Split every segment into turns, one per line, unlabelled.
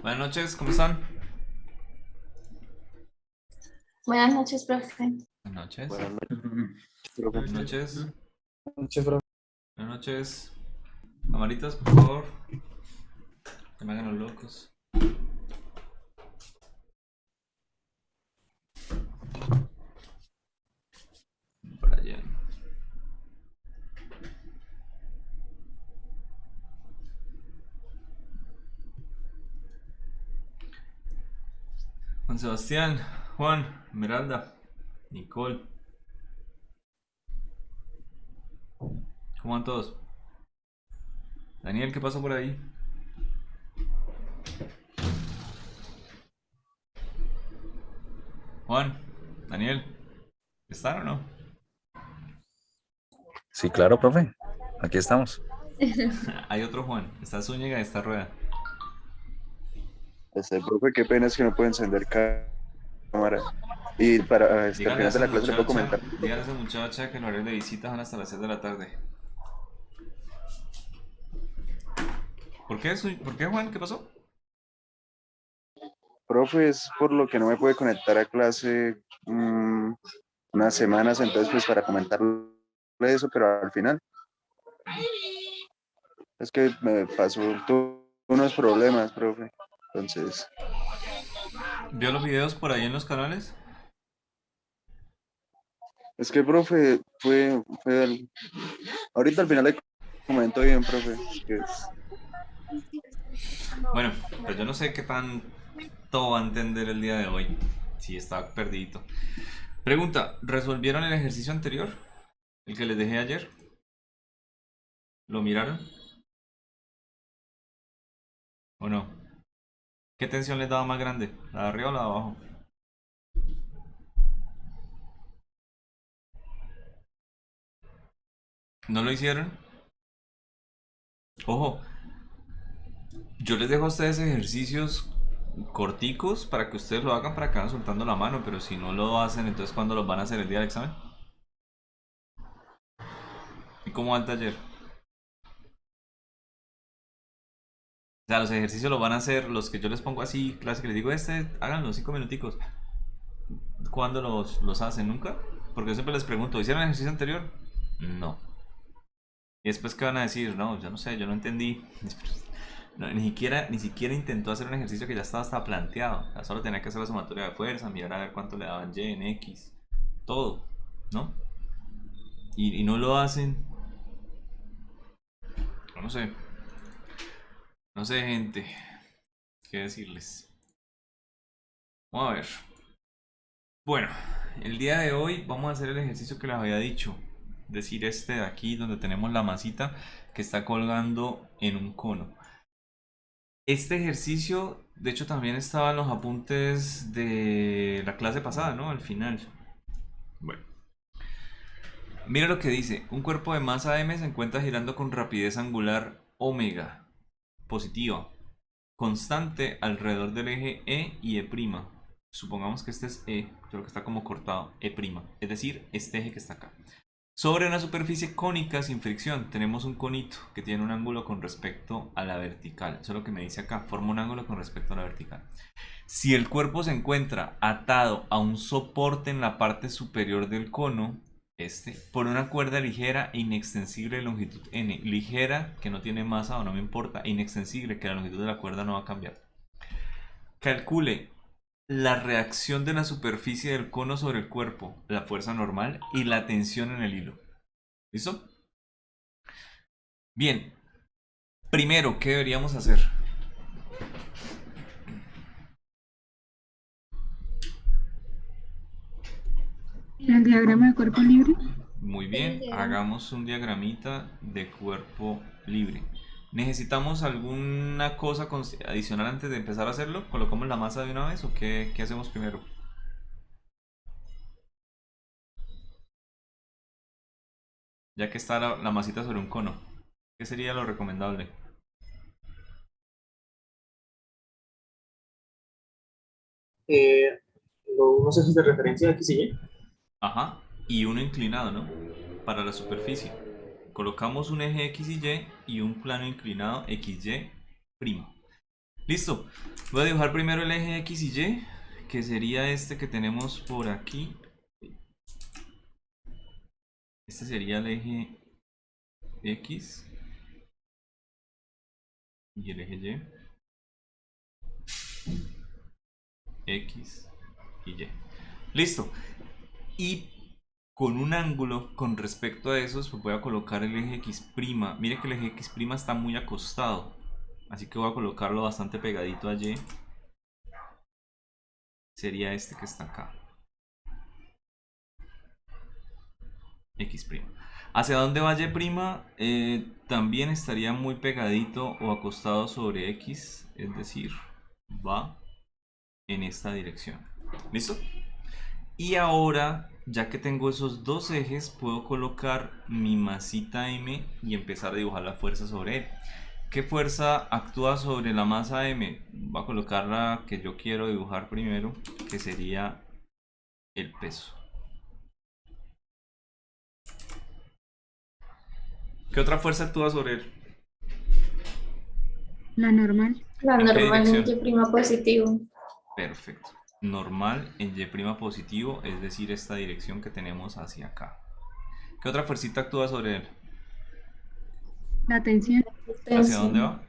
Buenas noches, ¿cómo están?
Buenas noches, profe.
Buenas noches.
Buenas noches, profe.
Buenas noches.
Noches, profe.
Buenas noches. Camaritas, por favor. Que me hagan los locos. Para allá. Juan Sebastián, Juan, Esmeralda, Nicole. ¿Cómo van todos? Daniel, ¿qué pasó por ahí? Juan, Daniel, ¿están o no?
Sí, claro, profe. Aquí estamos.
Hay otro Juan, está Zúñiga y está Rueda.
Profe, qué pena es que no puede encender cámara. Y para al
Dígale a
final de
esa
la clase le puedo
muchacha,
comentar.
dígale a esa muchacha que los horarios de visitas van hasta las 6 de la tarde. ¿Por qué, Juan? ¿Qué pasó?
Profe, es por lo que no me puede conectar a clase unas semanas, entonces pues para comentarle eso, pero al final es que me pasó unos problemas, profe. Entonces,
¿Vio los videos por ahí en los canales?
es que, profe, ahorita al final le comento bien, profe.
Bueno, pues yo no sé qué tanto va a entender el día de hoy. Si está perdido. Pregunta, ¿resolvieron el ejercicio anterior? El que les dejé ayer. ¿Lo miraron? ¿O no? ¿Qué tensión les daba más grande? ¿La de arriba o la de abajo? ¿No lo hicieron? Ojo, yo les dejo a ustedes ejercicios corticos para que ustedes lo hagan para que vayan soltando la mano, pero si no lo hacen, entonces ¿cuándo los van a hacer el día del examen? ¿Y cómo va el taller? O sea, los ejercicios los van a hacer los que yo les pongo así, clase que les digo, háganlo 5 minuticos. ¿Cuándo los hacen? ¿Nunca? Porque yo siempre les pregunto, ¿hicieron el ejercicio anterior? No. Y después, ¿qué van a decir? No, yo no sé, yo no entendí. No, ni siquiera intentó hacer un ejercicio que ya estaba planteado. O sea, solo tenía que hacer la sumatoria de fuerza, mirar a ver cuánto le daban Y en X. Todo, ¿no? Y no lo hacen. No sé. No sé, gente. ¿Qué decirles? Vamos a ver. Bueno, el día de hoy vamos a hacer el ejercicio que les había dicho. Decir este de aquí donde tenemos la masita que está colgando en un cono. Este ejercicio, de hecho, también estaba en los apuntes de la clase pasada, ¿no? Al final. Bueno, mira lo que dice. Un cuerpo de masa m se encuentra girando con rapidez angular omega positiva, constante alrededor del eje E y E'. Supongamos que este es E, pero que está como cortado, E', es decir, este eje que está acá. Sobre una superficie cónica sin fricción tenemos un conito que tiene un ángulo con respecto a la vertical. Eso es lo que me dice acá, forma un ángulo con respecto a la vertical. Si el cuerpo se encuentra atado a un soporte en la parte superior del cono, por una cuerda ligera e inextensible de longitud n, ligera que no tiene masa o no me importa, e inextensible que la longitud de la cuerda no va a cambiar. Calcule la reacción de la superficie del cono sobre el cuerpo, la fuerza normal y la tensión en el hilo. ¿Listo? Bien, primero, ¿qué deberíamos hacer?
El diagrama de cuerpo libre.
Muy bien, hagamos un diagramita de cuerpo libre. ¿Necesitamos alguna cosa adicional antes de empezar a hacerlo? ¿Colocamos la masa de una vez o qué hacemos primero? Ya que está la masita sobre un cono, ¿qué sería lo recomendable?
eh, unos ejes de referencia X y Y.
Ajá, y uno inclinado, ¿no? Para la superficie. Colocamos un eje X y Y y un plano inclinado XY'. Listo. Voy a dibujar primero el eje X y Y, que sería este que tenemos por aquí. Este sería el eje X y el eje Y. X y Y. Listo. Y con un ángulo con respecto a esos, pues voy a colocar el eje X'. Mire que el eje X' está muy acostado. Así que voy a colocarlo bastante pegadito a Y. Sería este que está acá. X'. ¿Hacia dónde va Y'? También estaría muy pegadito o acostado sobre X. Es decir, va en esta dirección. ¿Listo? Y ahora, ya que tengo esos dos ejes, puedo colocar mi masita M y empezar a dibujar la fuerza sobre él. ¿Qué fuerza actúa sobre la masa M? Voy a colocar la que yo quiero dibujar primero, que sería el peso. ¿Qué otra fuerza actúa sobre él?
La normal.
La
¿En qué
normal en
dirección?
Y' positivo.
Perfecto. Normal en Y' positivo, es decir, esta dirección que tenemos hacia acá. ¿Qué otra fuercita actúa sobre él?
La tensión.
¿Hacia dónde va?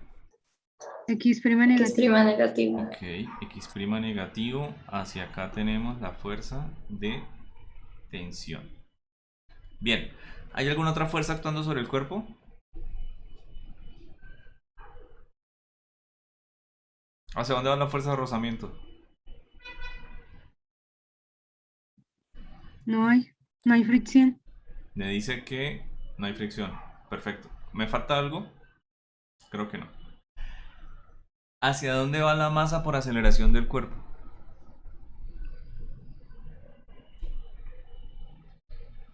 X'
X'
negativo.
negativo.
Ok, X' negativo. Hacia acá tenemos la fuerza de tensión. Bien, ¿hay alguna otra fuerza actuando sobre el cuerpo? ¿Hacia dónde va la fuerza de rozamiento?
No hay. No hay fricción.
Me dice que no hay fricción. Perfecto. ¿Me falta algo? Creo que no. ¿Hacia dónde va la masa por aceleración del cuerpo?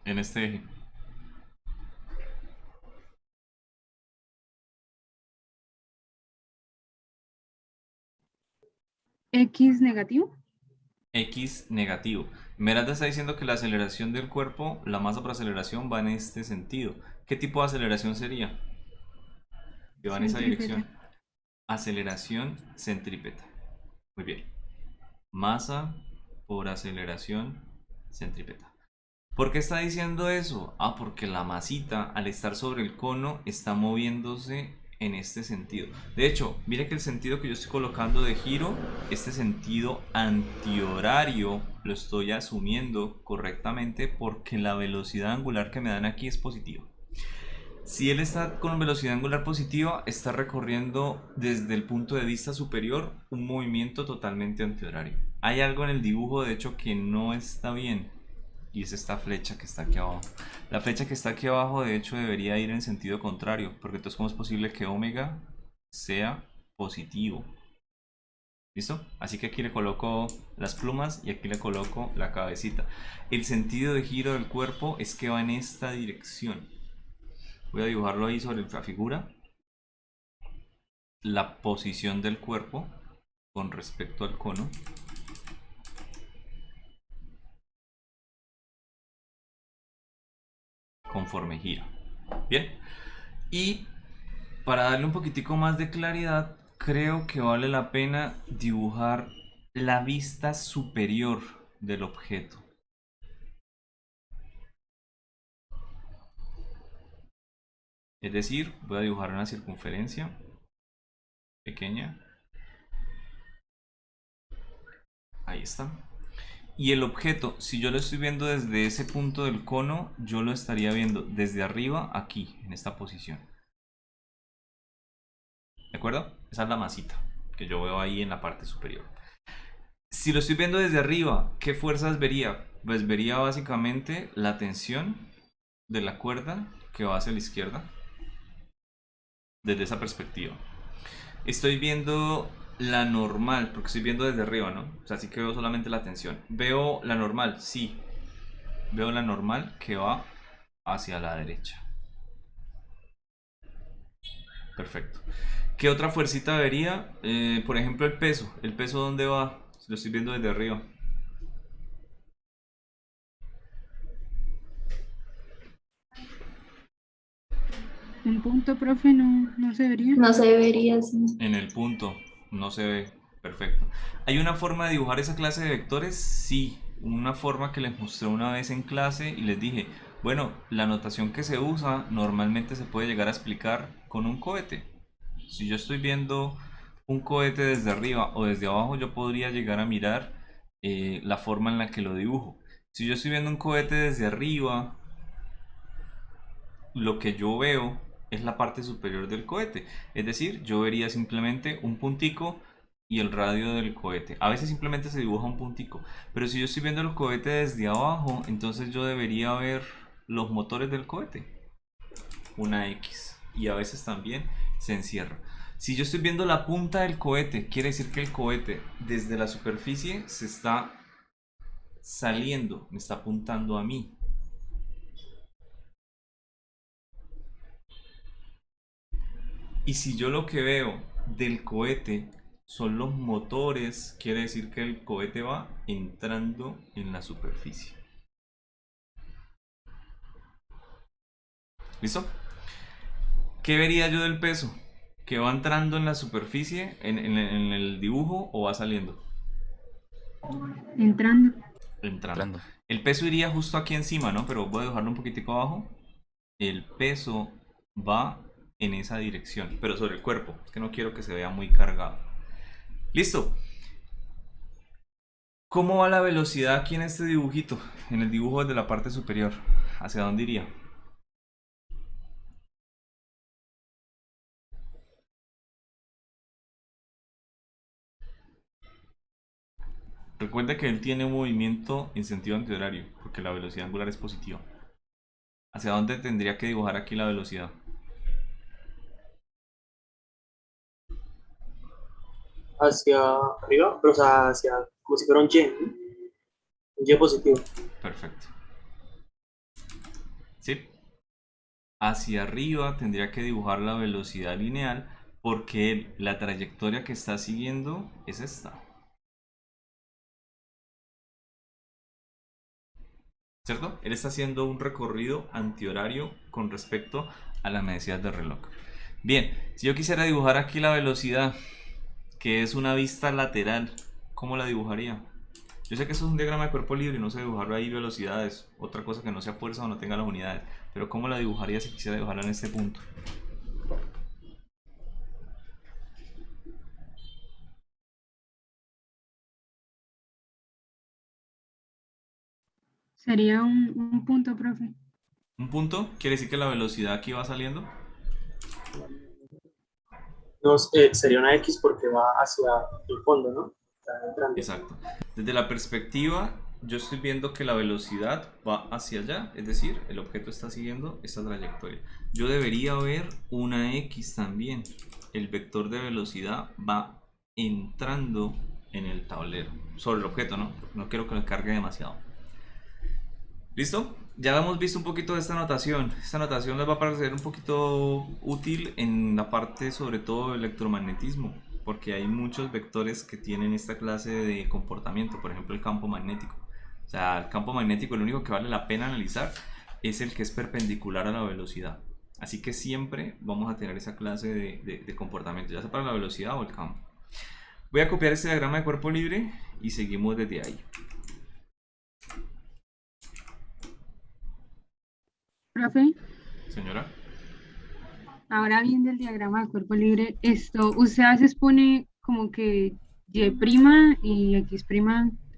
En este eje.
X negativo.
X negativo. Meralda está diciendo que la aceleración del cuerpo, la masa por aceleración va en este sentido. ¿Qué tipo de aceleración sería? Que va en esa dirección.
Centrípeta.
Aceleración centrípeta. Muy bien. Masa por aceleración centrípeta. ¿Por qué está diciendo eso? Ah, porque la masita, al estar sobre el cono, está moviéndose en este sentido. De hecho, mire que el sentido que yo estoy colocando de giro, este sentido antihorario, lo estoy asumiendo correctamente porque la velocidad angular que me dan aquí es positiva. Si él está con velocidad angular positiva, está recorriendo desde el punto de vista superior un movimiento totalmente antihorario. Hay algo en el dibujo, de hecho, que no está bien. Y es esta flecha que está aquí abajo. La flecha que está aquí abajo, de hecho, debería ir en sentido contrario. Porque entonces, ¿cómo es posible que omega sea positivo? ¿Listo? Así que aquí le coloco las plumas y aquí le coloco la cabecita. El sentido de giro del cuerpo es que va en esta dirección. Voy a dibujarlo ahí sobre la figura. La posición del cuerpo con respecto al cono. Conforme gira. Bien. Y para darle un poquitico más de claridad, creo que vale la pena dibujar la vista superior del objeto. Es decir, voy a dibujar una circunferencia pequeña. Ahí está. Y el objeto, si yo lo estoy viendo desde ese punto del cono, yo lo estaría viendo desde arriba aquí, en esta posición. ¿De acuerdo? Esa es la masita que yo veo ahí en la parte superior. Si lo estoy viendo desde arriba, ¿qué fuerzas vería? Pues vería básicamente la tensión de la cuerda que va hacia la izquierda. Desde esa perspectiva. Estoy viendo la normal, porque estoy viendo desde arriba, ¿no? O sea, sí que veo solamente la tensión. Veo la normal, sí. Veo la normal que va hacia la derecha. Perfecto. ¿Qué otra fuercita vería? Por ejemplo, el peso. ¿El peso dónde va? Lo estoy viendo desde arriba.
Un punto, profe, no se vería.
No se vería así.
En el punto. No se ve. Perfecto. ¿Hay una forma de dibujar esa clase de vectores? Sí. Una forma que les mostré una vez en clase y les dije, bueno, la notación que se usa normalmente se puede llegar a explicar con un cohete. Si yo estoy viendo un cohete desde arriba o desde abajo, yo podría llegar a mirar la forma en la que lo dibujo. Si yo estoy viendo un cohete desde arriba, lo que yo veo es la parte superior del cohete. Es decir, yo vería simplemente un puntico y el radio del cohete. A veces simplemente se dibuja un puntico. Pero si yo estoy viendo el cohete desde abajo, entonces yo debería ver los motores del cohete. Una X. Y a veces también se encierra. Si yo estoy viendo la punta del cohete, quiere decir que el cohete desde la superficie se está saliendo, me está apuntando a mí. Y si yo lo que veo del cohete son los motores, quiere decir que el cohete va entrando en la superficie. ¿Listo? ¿Qué vería yo del peso? ¿Que va entrando en la superficie, en el dibujo, o va saliendo?
Entrando.
Entrando.
Entrando.
El peso iría justo aquí encima, ¿no? Pero voy a dejarlo un poquitico abajo. El peso va en esa dirección, pero sobre el cuerpo. Es que no quiero que se vea muy cargado. Listo. ¿Cómo va la velocidad aquí en este dibujito? En el dibujo de la parte superior. ¿Hacia dónde iría? Recuerda que él tiene un movimiento en sentido antihorario, porque la velocidad angular es positiva. ¿Hacia dónde tendría que dibujar aquí la velocidad?
Hacia arriba, pero o sea, hacia, como si fuera un Y, ¿no? Un Y positivo.
Perfecto. ¿Sí? Hacia arriba tendría que dibujar la velocidad lineal, porque la trayectoria que está siguiendo es esta. ¿Cierto? Él está haciendo un recorrido antihorario con respecto a las medidas del reloj. Bien, si yo quisiera dibujar aquí la velocidad, que es una vista lateral, ¿cómo la dibujaría? Yo sé que eso es un diagrama de cuerpo libre y no sé dibujarlo ahí velocidades, otra cosa que no sea fuerza o no tenga las unidades, pero ¿cómo la dibujaría si quisiera dibujarla en este punto?
Sería un punto, profe.
Un punto quiere decir que la velocidad aquí va saliendo.
No, sería una X porque va hacia el fondo, ¿no? Está entrando.
Exacto. Desde la perspectiva, yo estoy viendo que la velocidad va hacia allá, es decir, el objeto está siguiendo esta trayectoria. Yo debería ver una X también. El vector de velocidad va entrando en el tablero, sobre el objeto, ¿no? No quiero que lo cargue demasiado. ¿Listo? Ya hemos visto un poquito de esta notación. Esta notación les va a parecer un poquito útil en la parte sobre todo de electromagnetismo, porque hay muchos vectores que tienen esta clase de comportamiento, por ejemplo el campo magnético. O sea, el campo magnético, el único que vale la pena analizar es el que es perpendicular a la velocidad. Así que siempre vamos a tener esa clase de comportamiento, ya sea para la velocidad o el campo. Voy a copiar este diagrama de cuerpo libre y seguimos desde ahí.
Profe,
Señora.
ahora viendo el diagrama de cuerpo libre, esto, usted a veces pone como que Y' y X'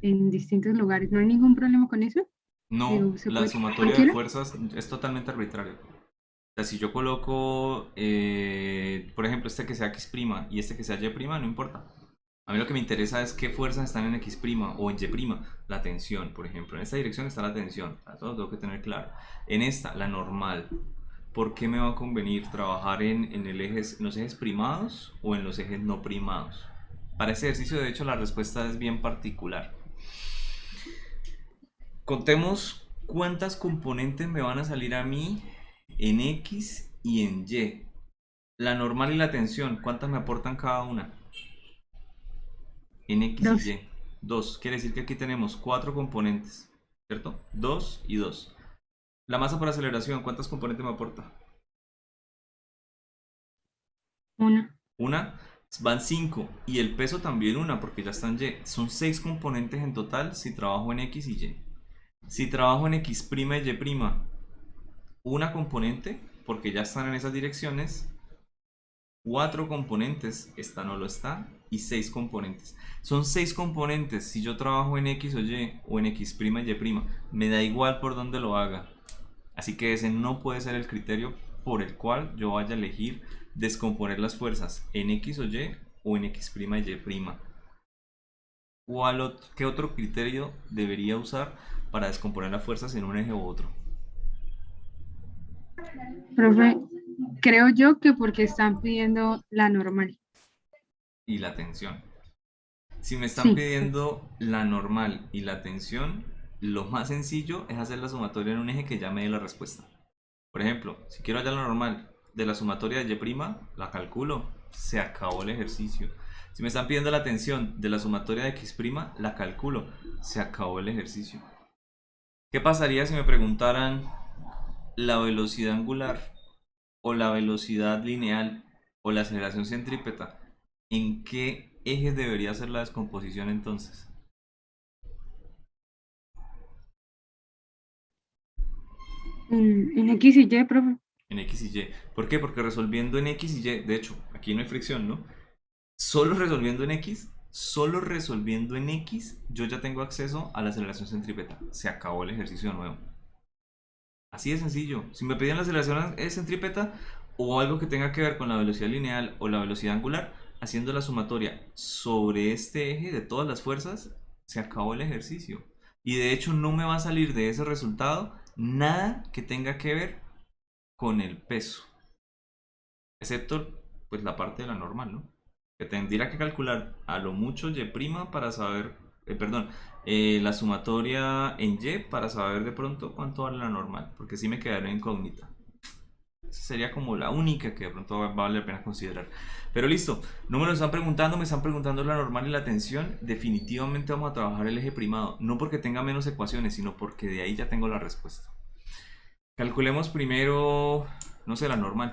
en distintos lugares. ¿No hay ningún problema con eso?
No,
¿Se
la
puede
sumatoria de
cualquiera?
fuerzas es totalmente arbitraria. O sea, si yo coloco, por ejemplo, este que sea X' y este que sea Y', no importa. A mí lo que me interesa es qué fuerzas están en X' o en Y'. La tensión, por ejemplo. En esta dirección está la tensión. Eso lo tengo que tener claro. En esta, la normal. ¿Por qué me va a convenir trabajar en los ejes primados o en los ejes no primados? Para este ejercicio, de hecho, la respuesta es bien particular. Contemos cuántas componentes me van a salir a mí en X y en Y. La normal y la tensión, ¿cuántas me aportan cada una? En X y
Dos.
Y. 2. Quiere decir que aquí tenemos 4 componentes, ¿cierto? 2 y 2. La masa por aceleración, ¿cuántas componentes me aporta?
Una.
Una. Van 5 y el peso también una porque ya está en Y. Son 6 componentes en total si trabajo en X y Y. Si trabajo en X' y Y', una componente porque ya están en esas direcciones. 4 componentes, esta no lo está, y 6 componentes. Son 6 componentes si yo trabajo en X o Y o en X' y Y'. Me da igual por donde lo haga. Así que ese no puede ser el criterio por el cual yo vaya a elegir descomponer las fuerzas en X o Y o en X' y Y'. ¿Qué otro criterio debería usar para descomponer las fuerzas en un eje u otro?
Profe, creo yo que porque están pidiendo la normal.
Y la tensión. Si me están
Sí,
pidiendo la normal y la tensión, lo más sencillo es hacer la sumatoria en un eje que ya me dé la respuesta. Por ejemplo, si quiero hallar la normal de la sumatoria de Y', la calculo, se acabó el ejercicio. Si me están pidiendo la tensión de la sumatoria de X', la calculo, se acabó el ejercicio. ¿Qué pasaría si me preguntaran la velocidad angular o la velocidad lineal o la aceleración centrípeta? ¿En qué ejes debería hacer la descomposición entonces?
en X y Y, profe.
En X y Y. ¿Por qué? Porque resolviendo en X y Y, de hecho, aquí no hay fricción, ¿no? Solo resolviendo en X, yo ya tengo acceso a la aceleración centrípeta. Se acabó el ejercicio de nuevo. Así de sencillo. Si me piden la aceleración centrípeta o algo que tenga que ver con la velocidad lineal o la velocidad angular, haciendo la sumatoria sobre este eje de todas las fuerzas, se acabó el ejercicio. Y de hecho no me va a salir de ese resultado nada que tenga que ver con el peso. Excepto pues la parte de la normal, ¿no? Que tendría que calcular a lo mucho Y' para saber, la sumatoria en Y para saber de pronto cuánto vale la normal, porque si me quedaría incógnita. Esa sería como la única que de pronto vale la pena considerar. Pero listo, no me lo están preguntando, me están preguntando la normal y la tensión. Definitivamente vamos a trabajar el eje primado, no porque tenga menos ecuaciones, sino porque de ahí ya tengo la respuesta. Calculemos primero, no sé, la normal.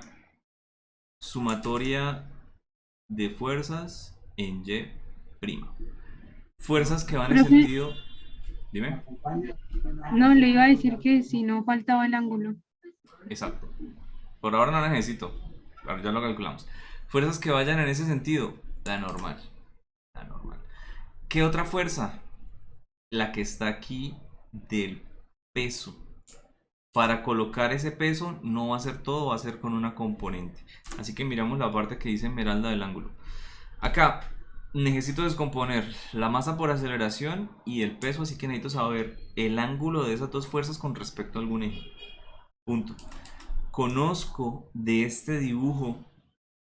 Sumatoria de fuerzas en Y'. Fuerzas que van en
Profe,
sentido... Dime.
no, le iba a decir que si no faltaba el ángulo.
Exacto. Por ahora no necesito. Claro, ya lo calculamos. Fuerzas que vayan en ese sentido. La normal. La normal. ¿Qué otra fuerza? La que está aquí del peso. Para colocar ese peso no va a ser todo, va a ser con una componente. Así que miramos la parte que dice Esmeralda del ángulo. Acá necesito descomponer la masa por aceleración y el peso, así que necesito saber el ángulo de esas dos fuerzas con respecto a algún eje. Punto. Conozco de este dibujo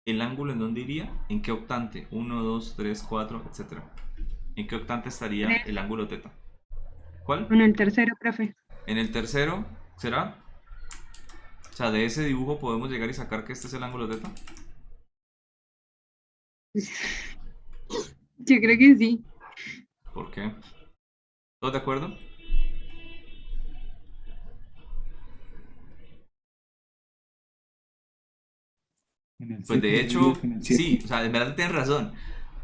el ángulo en dónde iría, en qué octante, 1, 2, 3, 4, etc. ¿En qué octante estaría el ángulo teta? ¿Cuál?
En el tercero, profe.
En el tercero, ¿será? O sea, de ese dibujo podemos llegar y sacar que este es el ángulo teta.
Yo creo que sí.
¿Por qué? ¿Todos de acuerdo? Pues de hecho, sí, o sea, de verdad tienes razón.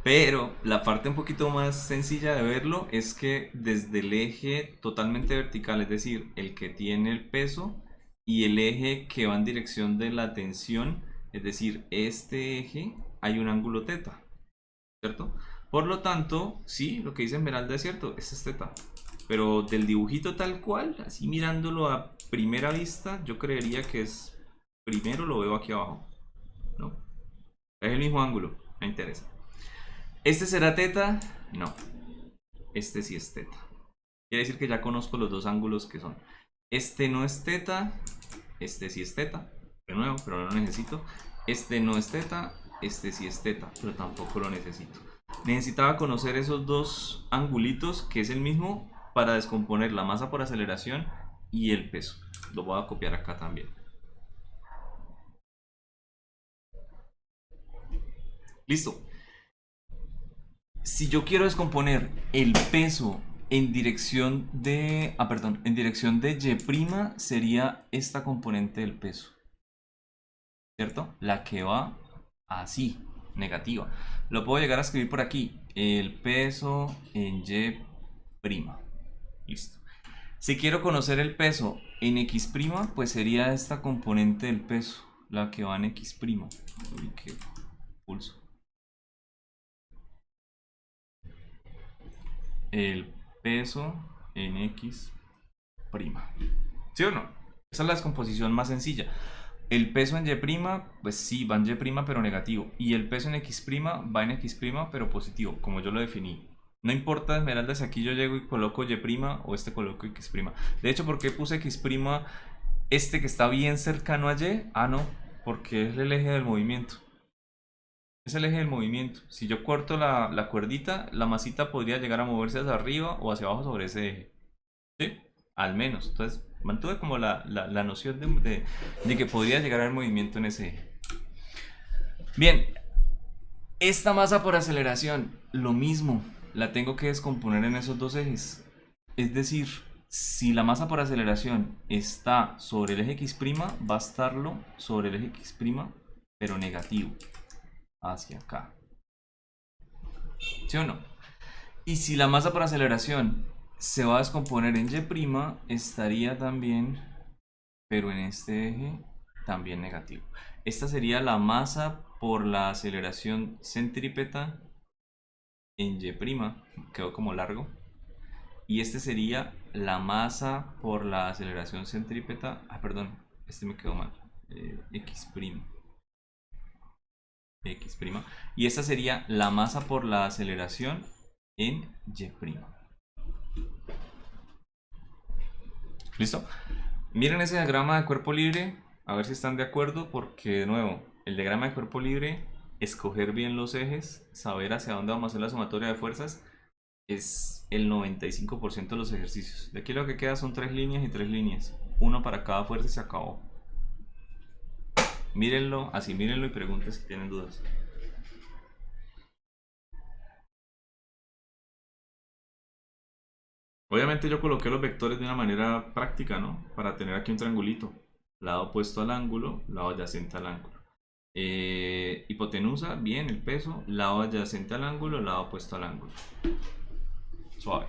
Pero la parte un poquito más sencilla de verlo es que desde el eje totalmente vertical, es decir, el que tiene el peso, y el eje que va en dirección de la tensión, es decir, este eje, hay un ángulo teta, ¿cierto? Por lo tanto, sí, lo que dice Esmeralda es cierto, este es teta. Pero del dibujito tal cual, así mirándolo a primera vista, yo creería que es, primero lo veo aquí abajo, ¿no? Es el mismo ángulo, me interesa. ¿Este será teta? No. Este sí es teta. Quiere decir que ya conozco los dos ángulos que son. Este no es teta. Este sí es teta. De nuevo, pero no lo necesito. Este no es teta. Este sí es teta, pero tampoco lo necesito. Necesitaba conocer esos dos angulitos, que es el mismo, para descomponer la masa por aceleración y el peso. Lo voy a copiar acá también. Listo. Si yo quiero descomponer el peso en dirección de... en dirección de Y', sería esta componente del peso, ¿cierto? La que va así. negativa. Lo puedo llegar a escribir por aquí. El peso en Y'. Listo. Si quiero conocer el peso en X', pues sería esta componente del peso, la que va en X'. Uy, qué pulso. El peso en X'. ¿Sí o no? Esa es la descomposición más sencilla. El peso en Y', pues sí, va en Y', pero negativo. Y el peso en X' va en X', pero positivo, como yo lo definí. No importa, Esmeralda, si aquí yo llego y coloco Y' o este coloco X'. De hecho, ¿por qué puse X'? Este que está bien cercano a Y. Ah, no, porque es el eje del movimiento. Es el eje del movimiento. Si yo corto la cuerdita, la masita podría llegar a moverse hacia arriba o hacia abajo sobre ese eje. ¿Sí? Al menos. Entonces, mantuve como la noción de que podría llegar a haber movimiento en ese eje. Bien. Esta masa por aceleración, lo mismo. La tengo que descomponer en esos dos ejes. Es decir, si la masa por aceleración está sobre el eje X', va a estarlo sobre el eje X', pero negativo. Hacia acá. ¿Sí o no? Y si la masa por aceleración se va a descomponer en Y', estaría también, pero en este eje, también negativo. Esta sería la masa por la aceleración centrípeta en Y', quedó como largo. Y este sería la masa por la aceleración centrípeta, perdón, este me quedó mal, X'. X'. Y esta sería la masa por la aceleración en Y'. ¿Listo? Miren ese diagrama de cuerpo libre, a ver si están de acuerdo, porque de nuevo, el diagrama de cuerpo libre, escoger bien los ejes, saber hacia dónde vamos a hacer la sumatoria de fuerzas, es el 95% de los ejercicios. De aquí lo que queda son 3 líneas y 3 líneas, uno para cada fuerza y se acabó. Mírenlo, así mírenlo y pregunten si tienen dudas. Obviamente yo coloqué los vectores de una manera práctica, ¿no? Para tener aquí un triangulito. Lado opuesto al ángulo, lado adyacente al ángulo. Hipotenusa, bien, el peso. Lado adyacente al ángulo, lado opuesto al ángulo. Suave.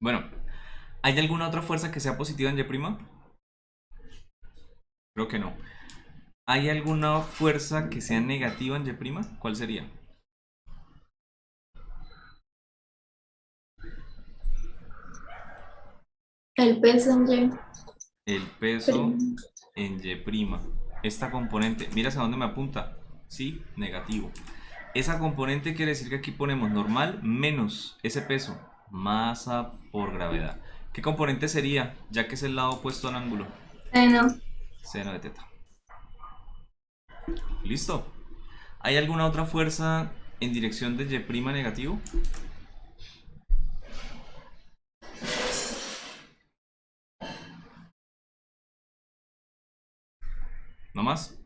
Bueno, ¿hay alguna otra fuerza que sea positiva en Y'? Creo que no. ¿Hay alguna fuerza que sea negativa en Y'? ¿Cuál sería?
El peso en Y'.
El peso en Y'. Esta componente, mira hacia dónde me apunta. Sí, negativo. Esa componente quiere decir que aquí ponemos normal menos ese peso, masa por gravedad. ¿Qué componente sería? Ya que es el lado opuesto al ángulo.
Seno.
Seno de teta. ¿Listo? ¿Hay alguna otra fuerza en dirección de Y' negativo? ¿No más?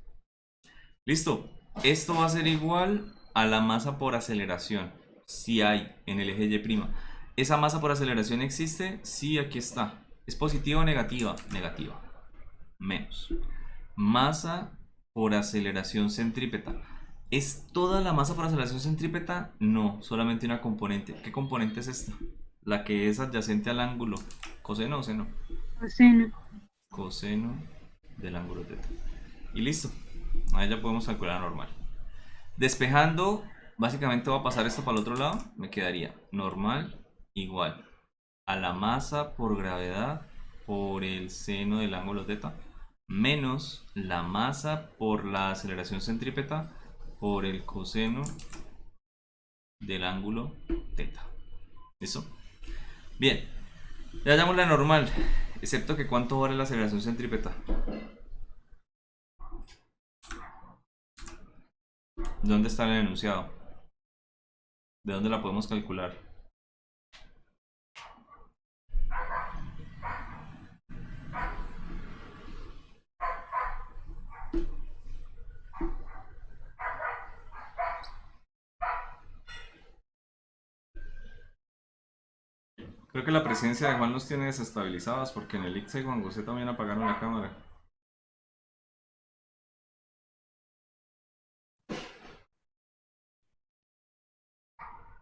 Listo. Esto va a ser igual a la masa por aceleración. Si hay en el eje Y'. ¿Esa masa por aceleración existe? Sí, aquí está. ¿Es positiva o negativa? Negativa. Menos. Masa por aceleración centrípeta. ¿Es toda la masa por aceleración centrípeta? No, solamente una componente. ¿Qué componente es esta? La que es adyacente al ángulo. ¿Coseno o seno?
Coseno.
Coseno del ángulo teta. Y listo. Ahí ya podemos calcular normal. Despejando, básicamente voy a pasar esto para el otro lado. Me quedaría normal igual a la masa por gravedad por el seno del ángulo teta menos la masa por la aceleración centrípeta por el coseno del ángulo teta. ¿Listo? Bien, ya hallamos la normal, excepto que cuánto vale la aceleración centrípeta. ¿Dónde está el enunciado? ¿De dónde la podemos calcular? Creo Creo que la presencia de Juan nos tiene desestabilizados porque en el Ixa y Juan José también apagaron la cámara.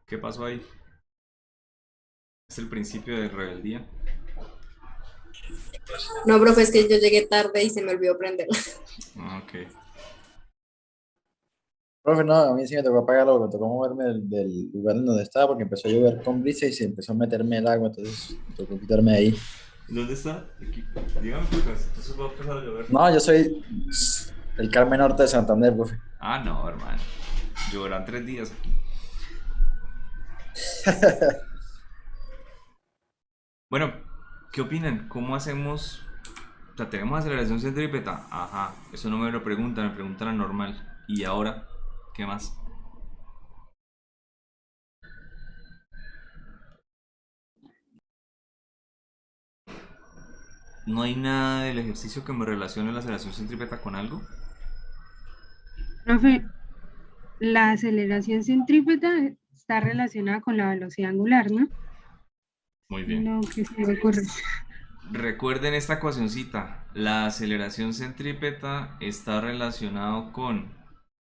¿Qué pasó ahí? Es el principio de rebeldía.
No, profe, es que yo llegué tarde y se me olvidó prenderla.
Ok.
Profe, no, a mí sí me tocó apagarlo, me tocó moverme del lugar en donde estaba porque empezó a llover con brisa y se empezó a meterme el agua, entonces me tocó quitarme de ahí.
¿Dónde está? Aquí. Dígame, pues, entonces va a empezar a llover.
No, yo soy el Carmen Norte de Santander, profe.
Ah, no, hermano. Lloverán 3 días aquí. Bueno, ¿qué opinan? ¿Cómo hacemos? O sea, tenemos aceleración centrípeta. Ajá, eso no me lo preguntan, me preguntan la normal. ¿Y ahora? ¿Qué más? ¿No hay nada del ejercicio que me relacione la aceleración centrípeta con algo?
Profe, la aceleración centrípeta está relacionada con la velocidad angular, ¿no?
Muy bien.
No, que se me ocurre.
Recuerden esta ecuacioncita. La aceleración centrípeta está relacionado con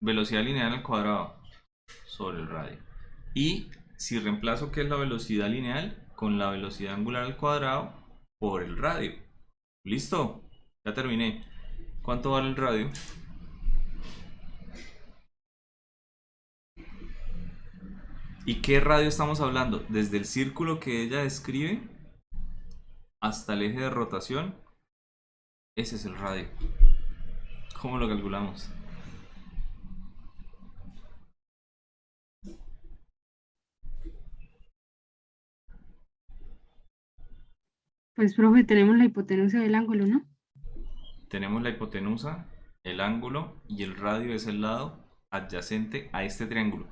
velocidad lineal al cuadrado sobre el radio. Y si reemplazo qué es la velocidad lineal con la velocidad angular al cuadrado por el radio. ¿Listo? Ya terminé. ¿Cuánto vale el radio? ¿Y qué radio estamos hablando? Desde el círculo que ella describe hasta el eje de rotación. Ese es el radio. ¿Cómo lo calculamos?
Pues, profe, tenemos la hipotenusa del ángulo, ¿no?
Tenemos la hipotenusa, el ángulo y el radio es el lado adyacente a este triángulo.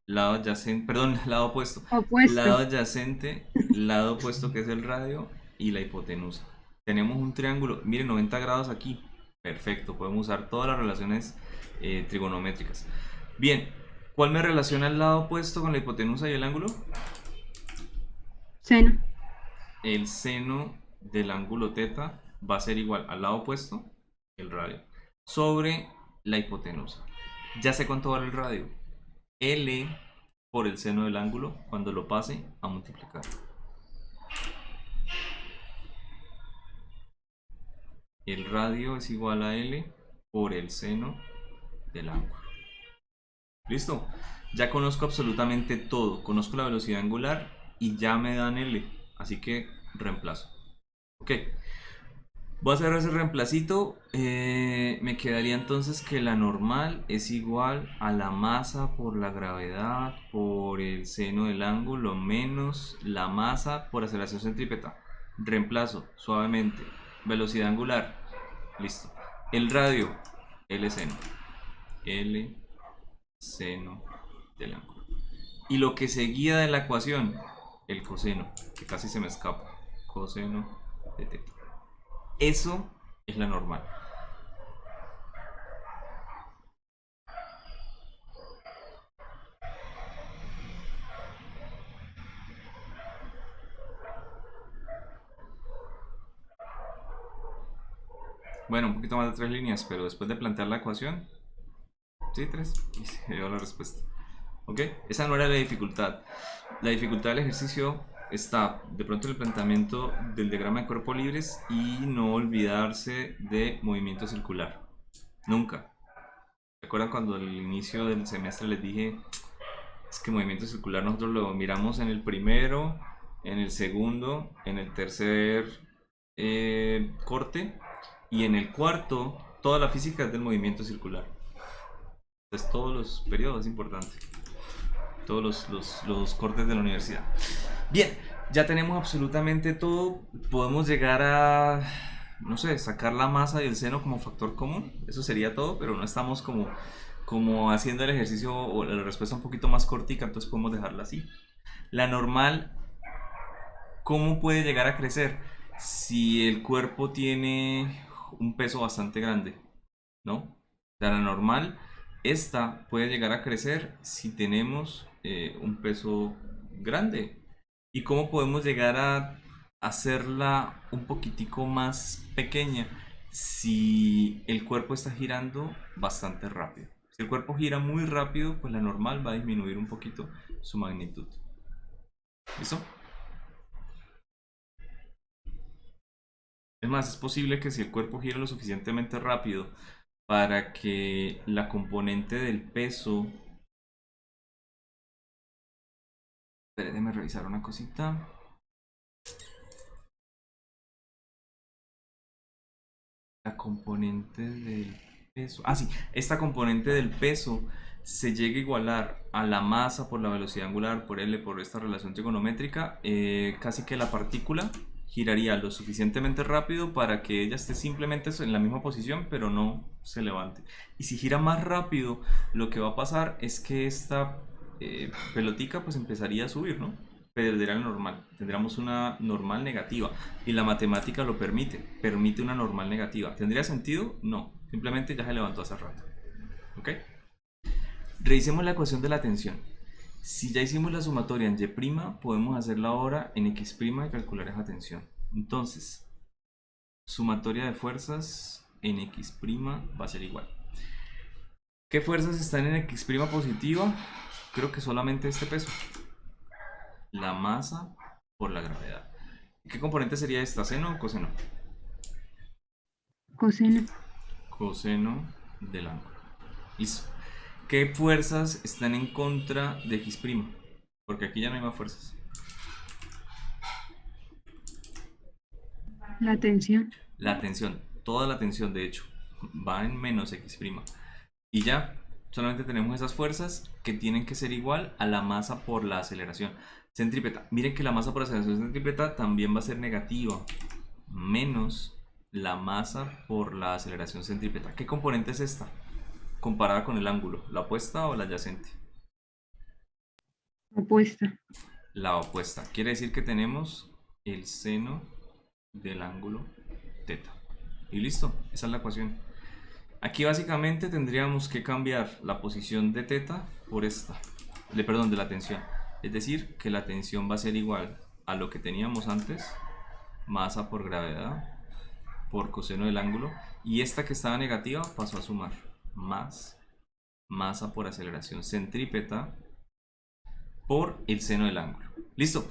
Lado adyacente, perdón, lado opuesto.
Opuesto.
Lado adyacente, lado opuesto que es el radio y la hipotenusa. Tenemos un triángulo, miren, 90 grados aquí. Perfecto, podemos usar todas las relaciones trigonométricas. Bien, ¿cuál me relaciona el lado opuesto con la hipotenusa y el ángulo?
Seno.
El seno del ángulo teta va a ser igual al lado opuesto, el radio, sobre la hipotenusa. Ya sé cuánto vale el radio. L por el seno del ángulo cuando lo pase a multiplicar. El radio es igual a L por el seno del ángulo. ¿Listo? Ya conozco absolutamente todo. Conozco la velocidad angular y ya me dan L. Así que reemplazo. Ok. Voy a hacer ese reemplacito. Me quedaría entonces que la normal es igual a la masa por la gravedad por el seno del ángulo menos la masa por aceleración centrípeta. Reemplazo suavemente. Velocidad angular. Listo. El radio. L seno. L seno del ángulo. Y lo que seguía de la ecuación, el coseno, que casi se me escapa. Coseno de teta. Eso es la normal. Bueno, un poquito más de 3 líneas, pero después de plantear la ecuación, sí, 3, y se dio la respuesta. ¿Ok? Esa no era la dificultad. La dificultad del ejercicio está de pronto en el planteamiento del diagrama de cuerpos libres y no olvidarse de movimiento circular. Nunca. ¿Recuerdan cuando al inicio del semestre les dije, es que movimiento circular nosotros lo miramos en el primero, en el segundo, en el tercer corte y en el cuarto toda la física es del movimiento circular? Entonces todos los periodos es importante, todos los cortes de la universidad. Bien, ya tenemos absolutamente todo. Podemos llegar a, no sé, sacar la masa y el seno como factor común. Eso sería todo, pero no estamos como haciendo el ejercicio o la respuesta un poquito más cortica, entonces podemos dejarla así. La normal, ¿cómo puede llegar a crecer? Si el cuerpo tiene un peso bastante grande, ¿no? La normal, esta puede llegar a crecer si tenemos un peso grande. ¿Y cómo podemos llegar a hacerla un poquitico más pequeña si el cuerpo está girando bastante rápido? Si el cuerpo gira muy rápido, pues la normal va a disminuir un poquito su magnitud. ¿Listo? Es más, es posible que si el cuerpo gira lo suficientemente rápido para que la componente del peso... Espera, déjame revisar una cosita. La componente del peso. Ah, sí, esta componente del peso se llega a igualar a la masa por la velocidad angular por L por esta relación trigonométrica. Casi que la partícula giraría lo suficientemente rápido para que ella esté simplemente en la misma posición, pero no se levante. Y si gira más rápido, lo que va a pasar es que esta pelotica pues empezaría a subir, ¿no? Perderá el normal, tendríamos una normal negativa y la matemática lo permite una normal negativa. ¿Tendría sentido? No, simplemente ya se levantó hace rato. ¿Ok? Revisemos la ecuación de la tensión. Si ya hicimos la sumatoria en Y', podemos hacerla ahora en X' y calcular esa tensión. Entonces, sumatoria de fuerzas en X' va a ser igual. ¿Qué fuerzas están en X' positiva? Creo que solamente este peso. La masa por la gravedad. ¿Qué componente sería esta? ¿Seno o coseno?
Coseno.
Coseno del ángulo. Listo. ¿Qué fuerzas están en contra de X'? Porque aquí ya no hay más fuerzas.
La tensión.
La tensión, toda la tensión de hecho, va en menos X'. Y ya, solamente tenemos esas fuerzas que tienen que ser igual a la masa por la aceleración centrípeta. Miren que la masa por aceleración centrípeta también va a ser negativa, menos la masa por la aceleración centrípeta. ¿Qué componente es esta? Comparada con el ángulo, ¿la opuesta o la adyacente?
Opuesta.
La opuesta. Quiere decir que tenemos el seno del ángulo teta. Y listo, esa es la ecuación. Aquí básicamente tendríamos que cambiar la posición de teta por esta, perdón, de la tensión. Es decir, que la tensión va a ser igual a lo que teníamos antes, masa por gravedad, por coseno del ángulo, y esta que estaba negativa pasó a sumar, más masa por aceleración centrípeta por el seno del ángulo. Listo.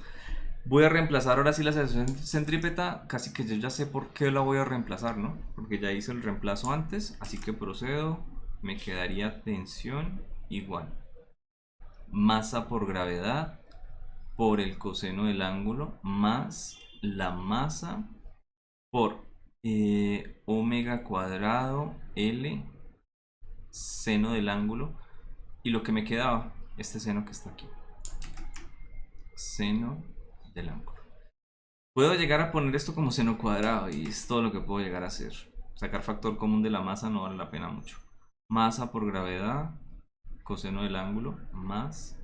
Voy a reemplazar ahora sí la aceleración centrípeta, casi que yo ya sé por qué la voy a reemplazar, ¿no? Porque ya hice el reemplazo antes, así que procedo, me quedaría tensión igual masa por gravedad por el coseno del ángulo más la masa por omega cuadrado L seno del ángulo y lo que me quedaba, este seno que está aquí, seno del ángulo. Puedo llegar a poner esto como seno cuadrado y es todo lo que puedo llegar a hacer. Sacar factor común de la masa no vale la pena mucho. Masa por gravedad, coseno del ángulo, más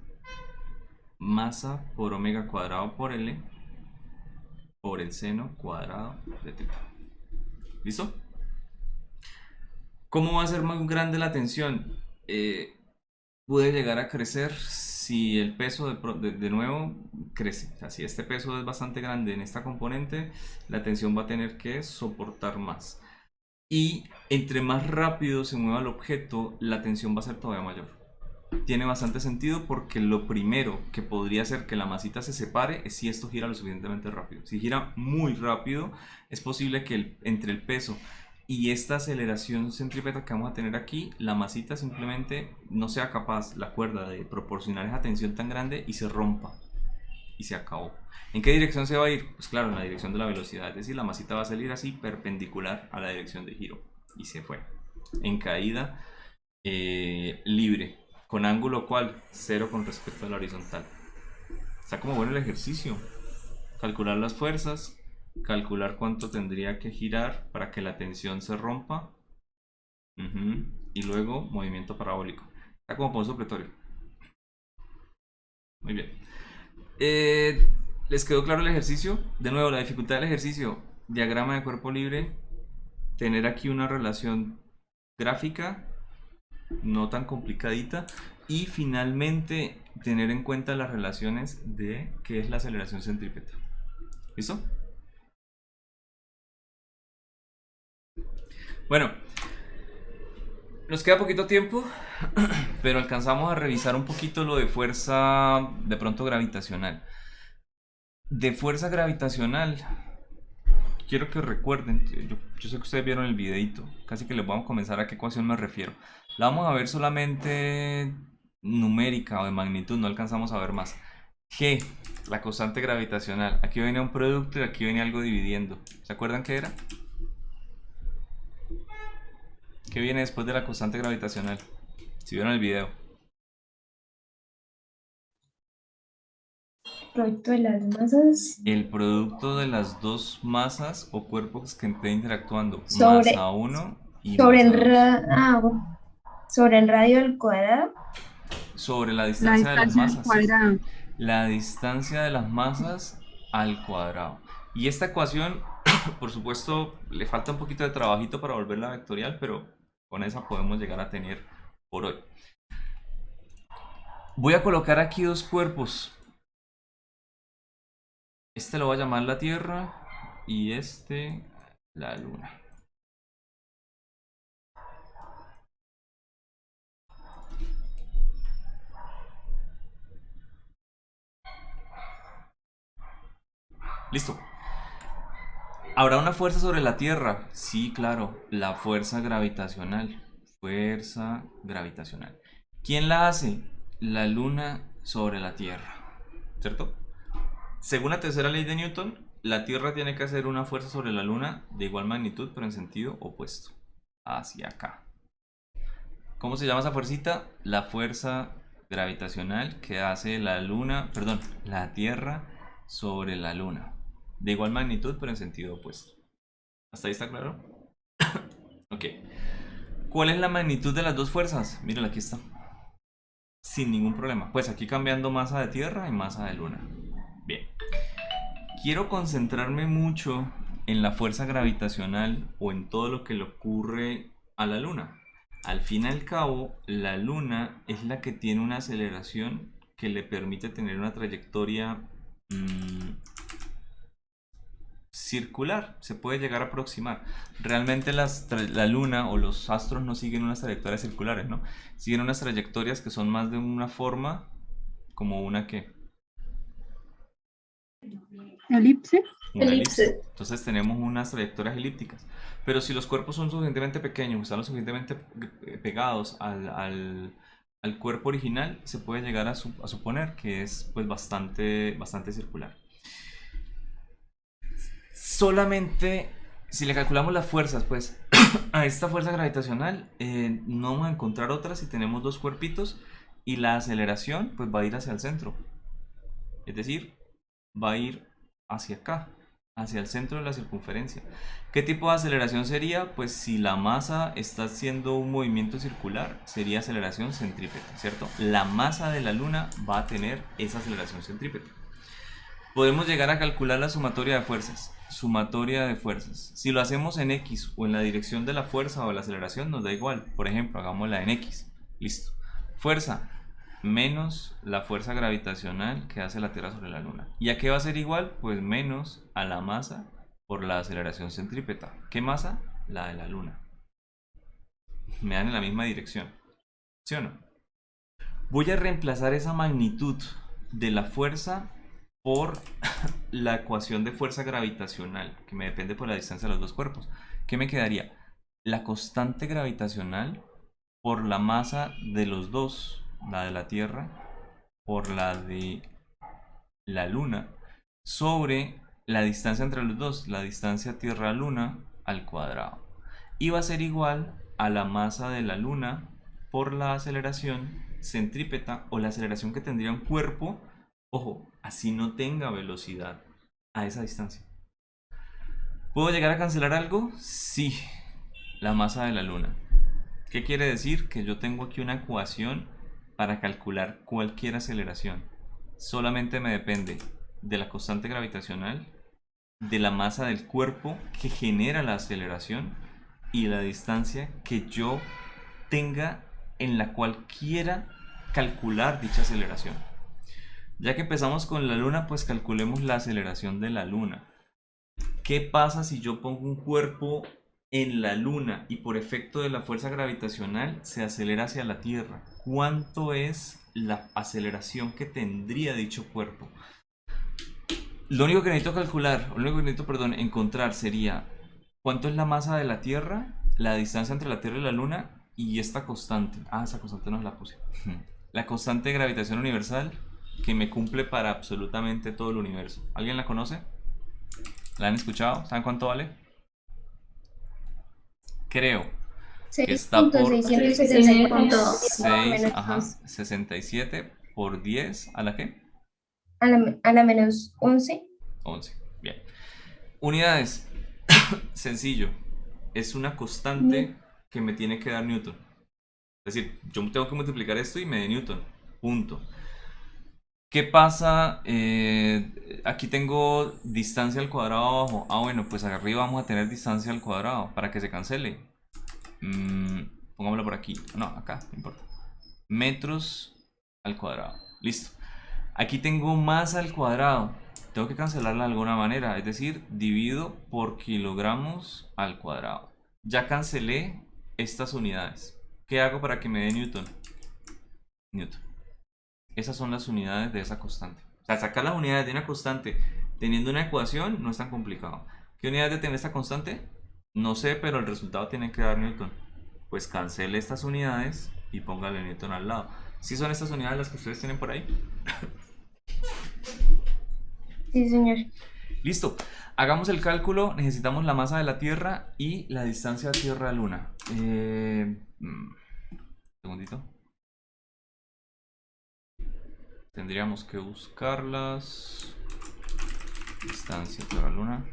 masa por omega cuadrado por L por el seno cuadrado de teta. ¿Listo? ¿Cómo va a ser más grande la tensión? Puede llegar a crecer si el peso de nuevo crece. O sea, si este peso es bastante grande en esta componente, la tensión va a tener que soportar más. Y entre más rápido se mueva el objeto, la tensión va a ser todavía mayor. Tiene bastante sentido porque lo primero que podría hacer que la masita se separe es si esto gira lo suficientemente rápido. Si gira muy rápido, es posible que entre el peso y esta aceleración centrípeta que vamos a tener aquí, la masita simplemente no sea capaz, la cuerda, de proporcionar esa tensión tan grande y se rompa. Y se acabó. ¿En qué dirección se va a ir? Pues claro, en la dirección de la velocidad. Es decir, la masita va a salir así perpendicular a la dirección de giro. Y se fue. En caída libre. ¿Con ángulo cuál? 0 con respecto a la horizontal. Está como bueno el ejercicio. Calcular las fuerzas. Calcular cuánto tendría que girar para que la tensión se rompa. Y luego movimiento parabólico. Está como punto supletorio. Muy bien. ¿Les quedó claro el ejercicio? De nuevo, la dificultad del ejercicio. Diagrama de cuerpo libre. Tener aquí una relación gráfica no tan complicadita, Y finalmente, tener en cuenta las relaciones de qué es la aceleración centrípeta. ¿Listo? Bueno, nos queda poquito tiempo, pero alcanzamos a revisar un poquito lo de fuerza de pronto gravitacional. De fuerza gravitacional, quiero que recuerden, yo sé que ustedes vieron el videito, casi que les vamos a comenzar a qué ecuación me refiero. La vamos a ver solamente numérica o de magnitud, no alcanzamos a ver más. G, la constante gravitacional. Aquí venía un producto y aquí venía algo dividiendo. ¿Se acuerdan qué era? ¿Qué viene después de la constante gravitacional? Si vieron el video.
Producto de las masas
El producto de las dos masas o cuerpos que estén interactuando.
sobre,
Masa 1 y
sobre
masa 2.
bueno, sobre el radio al cuadrado.
Sobre la
La
distancia de las
distancia al
masas.
cuadrado.
La distancia de las masas al cuadrado. Y esta ecuación, por supuesto, le falta un poquito de trabajito para volverla vectorial, pero con esa podemos llegar a tener por hoy. Voy a colocar aquí dos cuerpos. Este lo voy a llamar la Tierra y este la Luna. Listo. ¿Habrá una fuerza sobre la Tierra? Sí, claro, la fuerza gravitacional. Fuerza gravitacional. ¿Quién la hace? La Luna sobre la Tierra. ¿Cierto? Según la tercera ley de Newton, la Tierra tiene que hacer una fuerza sobre la Luna de igual magnitud, pero en sentido opuesto. Hacia acá. ¿Cómo se llama esa fuercita? La fuerza gravitacional que hace la Luna, perdón, la Tierra sobre la Luna. De igual magnitud, pero en sentido opuesto. ¿Hasta ahí está claro? Ok. ¿Cuál es la magnitud de las dos fuerzas? Mírala, aquí está. Sin ningún problema. Pues aquí cambiando masa de Tierra y masa de Luna. Bien. Quiero concentrarme mucho en la fuerza gravitacional o en todo lo que le ocurre a la Luna. Al fin y al cabo, la Luna es la que tiene una aceleración que le permite tener una trayectoria circular, se puede llegar a aproximar. Realmente la Luna o los astros no siguen unas trayectorias circulares, ¿no? Siguen unas trayectorias que son más de una forma, como una que...
Elipse.
Una elipse.
Elipse.
Entonces tenemos unas trayectorias elípticas. Pero si los cuerpos son suficientemente pequeños, están lo suficientemente pegados al cuerpo original, se puede llegar a suponer que es pues bastante circular. Solamente si le calculamos las fuerzas, pues a esta fuerza gravitacional no vamos a encontrar otras si tenemos dos cuerpitos y la aceleración pues va a ir hacia el centro. Es decir, va a ir hacia acá, hacia el centro de la circunferencia. ¿Qué tipo de aceleración sería? Pues si la masa está haciendo un movimiento circular, sería aceleración centrípeta, ¿cierto? La masa de la Luna va a tener esa aceleración centrípeta. Podemos llegar a calcular la sumatoria de fuerzas. Sumatoria de fuerzas. Si lo hacemos en X o en la dirección de la fuerza o la aceleración, nos da igual. Por ejemplo, hagámosla en X. Listo. Fuerza menos la fuerza gravitacional que hace la Tierra sobre la Luna. ¿Y a qué va a ser igual? Pues menos a la masa por la aceleración centrípeta. ¿Qué masa? La de la Luna. Me dan en la misma dirección. ¿Sí o no? Voy a reemplazar esa magnitud de la fuerza por la ecuación de fuerza gravitacional, que me depende por la distancia de los dos cuerpos. ¿Qué me quedaría? La constante gravitacional por la masa de los dos, la de la Tierra, por la de la Luna, sobre la distancia entre los dos, la distancia Tierra-Luna al cuadrado. Y va a ser igual a la masa de la Luna por la aceleración centrípeta o la aceleración que tendría un cuerpo, ojo, así no tenga velocidad a esa distancia. ¿Puedo llegar a cancelar algo? Sí, la masa de la Luna. ¿Qué quiere decir? Que yo tengo aquí una ecuación para calcular cualquier aceleración. Solamente me depende de la constante gravitacional, de la masa del cuerpo que genera la aceleración y la distancia que yo tenga en la cual quiera calcular dicha aceleración. Ya que empezamos con la luna, pues calculemos la aceleración de la luna. ¿Qué pasa si yo pongo un cuerpo en la luna y por efecto de la fuerza gravitacional se acelera hacia la Tierra? ¿Cuánto es la aceleración que tendría dicho cuerpo? Lo único que necesito calcular, lo único que necesito, perdón, encontrar sería cuánto es la masa de la Tierra, la distancia entre la Tierra y la Luna y esta constante. Ah, esa constante no la puse. La constante de gravitación universal que me cumple para absolutamente todo el universo. ¿Alguien la conoce? ¿La han escuchado? ¿Saben cuánto vale? Creo que está por
6.662
67 por 10 a la qué?
a la menos 11.
11. Bien. Unidades. Sencillo. Es una constante que me tiene que dar Newton. Es decir, yo tengo que multiplicar esto y me dé Newton. Punto. ¿Qué pasa? Aquí tengo distancia al cuadrado abajo. Ah, bueno, pues arriba vamos a tener distancia al cuadrado para que se cancele. Pongámoslo por aquí. No, acá, no importa. Metros al cuadrado. Listo. Aquí tengo masa al cuadrado. Tengo que cancelarla de alguna manera. Es decir, divido por kilogramos al cuadrado. Ya cancelé estas unidades. ¿Qué hago para que me dé Newton? Newton. Esas son las unidades de esa constante. O sea, sacar las unidades de una constante teniendo una ecuación no es tan complicado. ¿Qué unidades de tener esta constante? No sé, pero el resultado tiene que dar Newton. Pues cancele estas unidades y póngale Newton al lado. ¿Sí son estas unidades las que ustedes tienen por ahí?
Sí, señor.
Listo. Hagamos el cálculo. Necesitamos la masa de la Tierra y la distancia Tierra-Luna. Segundito. Tendríamos que buscarlas. Distancia Tierra-Luna.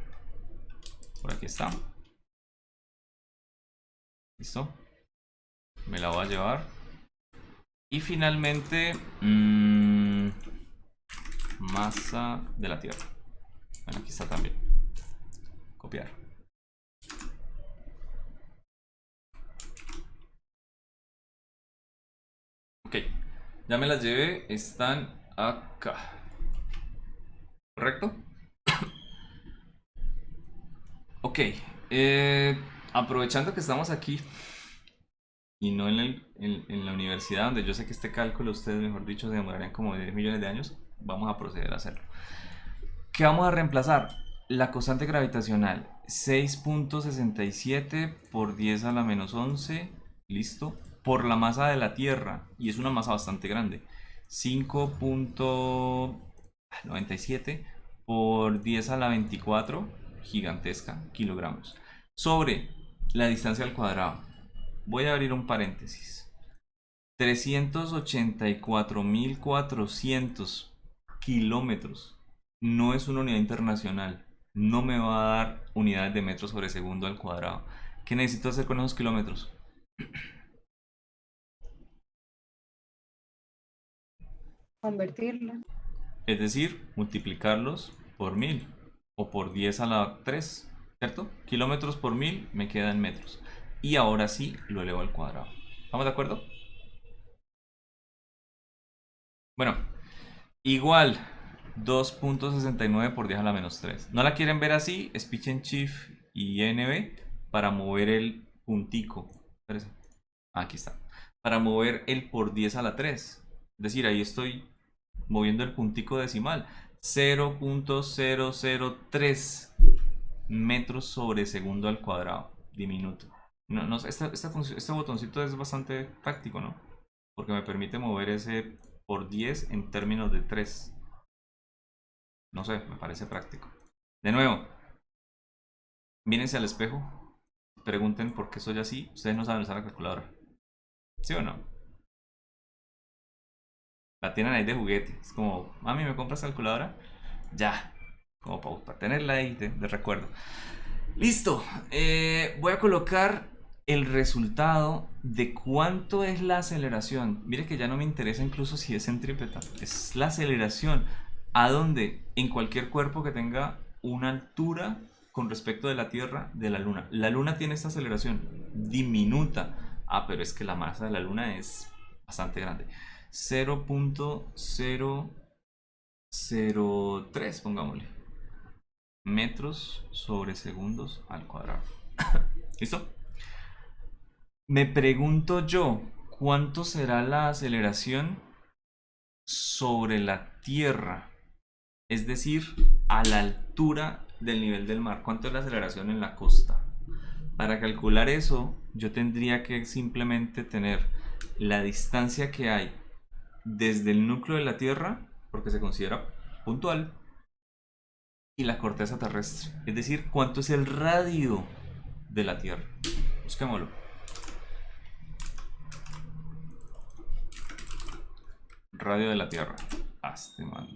Por aquí está. Listo. Me la voy a llevar. Y finalmente, masa de la Tierra. Bueno, aquí está también. Copiar. Ok. Ya me las llevé. Están acá. ¿Correcto? Ok. Aprovechando que estamos aquí y no en la universidad, donde yo sé que este cálculo ustedes, mejor dicho, se demorarían como 10 millones de años, vamos a proceder a hacerlo. ¿Qué vamos a reemplazar? La constante gravitacional, 6.67 por 10 a la menos 11, listo, por la masa de la Tierra, y es una masa bastante grande, 5.97 por 10 a la 24, gigantesca, kilogramos, sobre la distancia al cuadrado. Voy a abrir un paréntesis. 384.400 kilómetros. No es una unidad internacional. No me va a dar unidades de metros sobre segundo al cuadrado. ¿Qué necesito hacer con esos kilómetros?
Convertirla.
Es decir, multiplicarlos por 1000 o por 10 a la 3, ¿cierto? Kilómetros por 1000 me quedan metros. Y ahora sí lo elevo al cuadrado. ¿Estamos de acuerdo? Bueno, igual 2.69 por 10 a la menos 3. ¿No la quieren ver así? Es Pitch and Shift y NB para mover el puntico. Espérense. Aquí está. Para mover el por 10 a la 3. Es decir, ahí estoy moviendo el puntico decimal. 0.003 metros sobre segundo al cuadrado. Diminuto. No, este botoncito es bastante práctico, ¿no? Porque me permite mover ese por 10 en términos de 3. No sé, me parece práctico. De nuevo, mírense al espejo. Pregunten por qué soy así. Ustedes no saben usar la calculadora. ¿Sí o no? La tienen ahí de juguete. Es como, mami, ¿me compras calculadora? Ya. Como para tenerla ahí de recuerdo. Listo. Voy a colocar el resultado de cuánto es la aceleración. Mire que ya no me interesa incluso si es centrípeta. Es la aceleración. ¿A dónde? En cualquier cuerpo que tenga una altura con respecto de la Tierra, de la Luna. La Luna tiene esta aceleración diminuta. Ah, pero es que la masa de la Luna es bastante grande. 0.003, pongámosle, metros sobre segundos al cuadrado. ¿Listo? Me pregunto yo, ¿cuánto será la aceleración sobre la Tierra? Es decir, a la altura del nivel del mar. ¿Cuánto es la aceleración en la costa? Para calcular eso, yo tendría que simplemente tener la distancia que hay desde el núcleo de la Tierra, porque se considera puntual, y la corteza terrestre. Es decir, cuánto es el radio de la Tierra. Busquémoslo. Radio de la Tierra. Este man.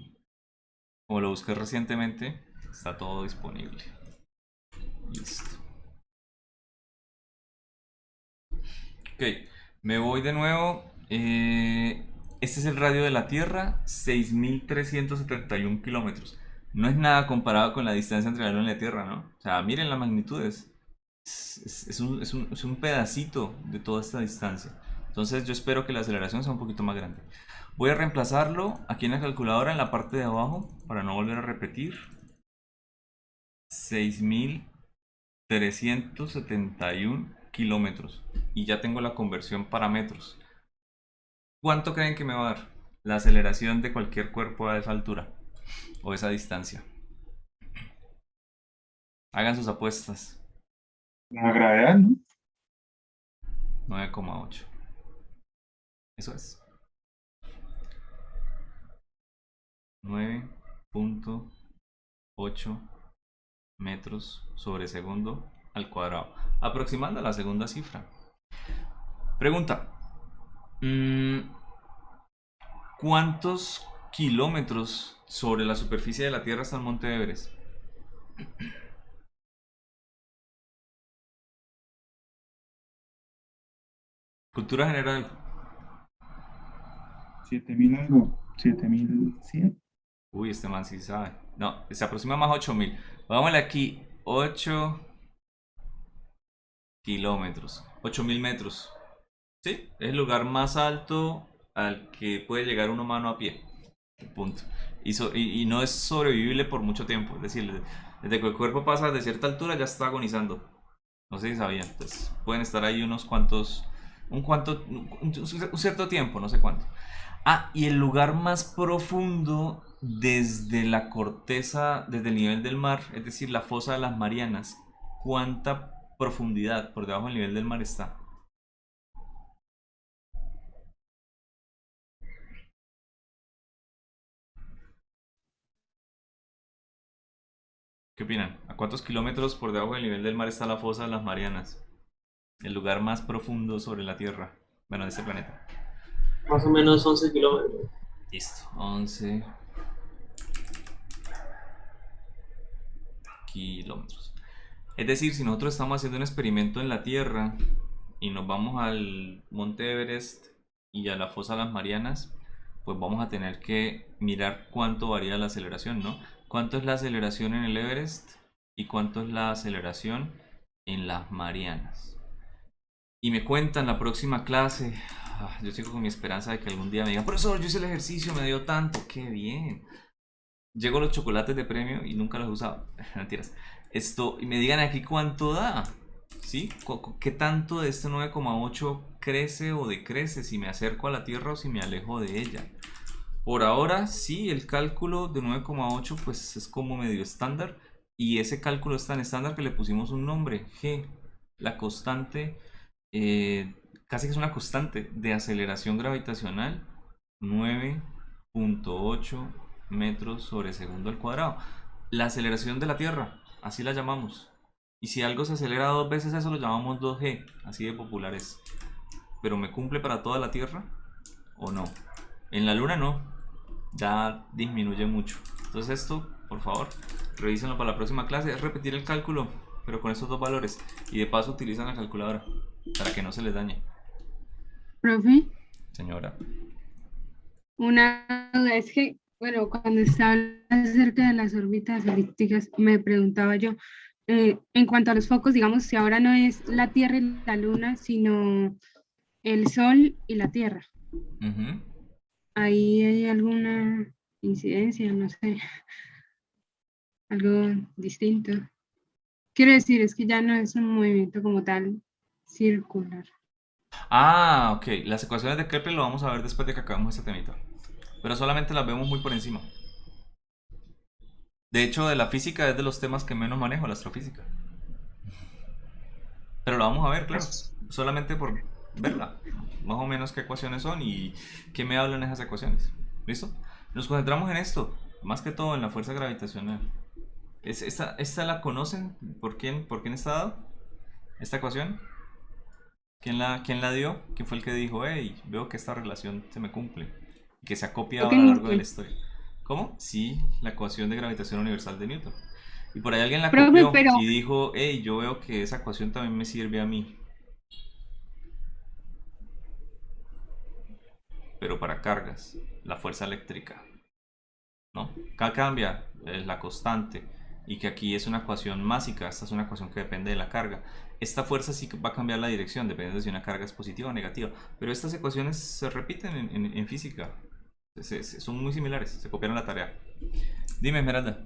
Como lo busqué recientemente, está todo disponible. Listo. Ok, me voy de nuevo. Este es el radio de la Tierra, 6.371 kilómetros. No es nada comparado con la distancia entre la Luna y la Tierra, ¿no? O sea, miren las magnitudes. Es un pedacito de toda esta distancia. Entonces yo espero que la aceleración sea un poquito más grande. Voy a reemplazarlo aquí en la calculadora en la parte de abajo para no volver a repetir. 6.371 kilómetros. Y ya tengo la conversión para metros. ¿Cuánto creen que me va a dar la aceleración de cualquier cuerpo a esa altura o esa distancia? Hagan sus apuestas.
La gravedad, ¿no?
9,8. Eso es. 9.8 metros sobre segundo al cuadrado. Aproximando a la segunda cifra. Pregunta. ¿Cuántos kilómetros sobre la superficie de la Tierra está el Monte Everest? Cultura general.
7.000 algo. 7.100.
Uy, este man sí sabe. No, se aproxima más a 8.000. Vámonos aquí. 8 kilómetros. 8.000 metros. ¿Sí? Es el lugar más alto al que puede llegar un humano a pie. Punto. Y no es sobrevivible por mucho tiempo. Es decir, desde que el cuerpo pasa de cierta altura ya está agonizando. No sé si sabían. Entonces pueden estar ahí unos cuantos... un cierto tiempo, no sé cuánto. Ah, y el lugar más profundo desde la corteza, desde el nivel del mar, es decir, la fosa de las Marianas, ¿cuánta profundidad por debajo del nivel del mar está? ¿Qué opinan? ¿A cuántos kilómetros por debajo del nivel del mar está la fosa de las Marianas? El lugar más profundo sobre la Tierra. Bueno, de este planeta.
Más o menos 11 kilómetros.
Listo. 11 kilómetros. Es decir, si nosotros estamos haciendo un experimento en la Tierra y nos vamos al Monte Everest y a la fosa de las Marianas, pues vamos a tener que mirar cuánto varía la aceleración, ¿no? ¿Cuánto es la aceleración en el Everest y cuánto es la aceleración en las Marianas? Y me cuentan la próxima clase. Yo sigo con mi esperanza de que algún día me digan, profesor, yo hice el ejercicio, me dio tanto. ¡Qué bien! Llego los chocolates de premio y nunca los he usado. Mentiras. Y me digan aquí cuánto da. ¿Sí? ¿Qué tanto de este 9,8 crece o decrece si me acerco a la Tierra o si me alejo de ella? Por ahora, sí, el cálculo de 9,8 pues es como medio estándar. Y ese cálculo es tan estándar que le pusimos un nombre, G. La constante, casi que es una constante de aceleración gravitacional, 9.8 metros sobre segundo al cuadrado. La aceleración de la Tierra, así la llamamos. Y si algo se acelera dos veces, eso lo llamamos 2G, así de populares. Pero ¿me cumple para toda la Tierra o no? En la Luna no, ya disminuye mucho. Entonces esto, por favor, revísenlo para la próxima clase. Es repetir el cálculo, pero con estos dos valores. Y de paso utilizan la calculadora para que no se les dañe.
Profe,
Señora.
una duda es que, bueno, cuando estaba acerca de las órbitas elípticas, me preguntaba yo, en cuanto a los focos, digamos, si ahora no es la Tierra y la Luna, sino el Sol y la Tierra. ahí hay alguna incidencia, no sé, algo distinto. Quiero decir, es que ya no es un movimiento como tal circular.
Ah, ok. Las ecuaciones de Kepler lo vamos a ver después de que acabemos este temita. Pero solamente las vemos muy por encima. De hecho, de la física es de los temas que menos manejo, la astrofísica. Pero la vamos a ver, claro. Solamente por verla. Más o menos qué ecuaciones son y qué me hablan esas ecuaciones. ¿Listo? Nos concentramos en esto. Más que todo en la fuerza gravitacional. ¿Esta la conocen? ¿Por quién está dado? ¿Esta ecuación? ¿Quién la dio? ¿Quién fue el que dijo, hey, veo que esta relación se me cumple? Y que se ha copiado a lo largo de la historia. ¿Cómo? Sí, la ecuación de gravitación universal de Newton. Y por ahí alguien la
Profe,
copió
pero
y dijo, hey, yo veo que esa ecuación también me sirve a mí. Pero para cargas, la fuerza eléctrica, ¿no? Acá cambia la constante y que aquí es una ecuación másica, esta es una ecuación que depende de la carga. Esta fuerza sí que va a cambiar la dirección, dependiendo de si una carga es positiva o negativa. Pero estas ecuaciones se repiten en física, son muy similares, se copiaron la tarea. Dime, Esmeralda.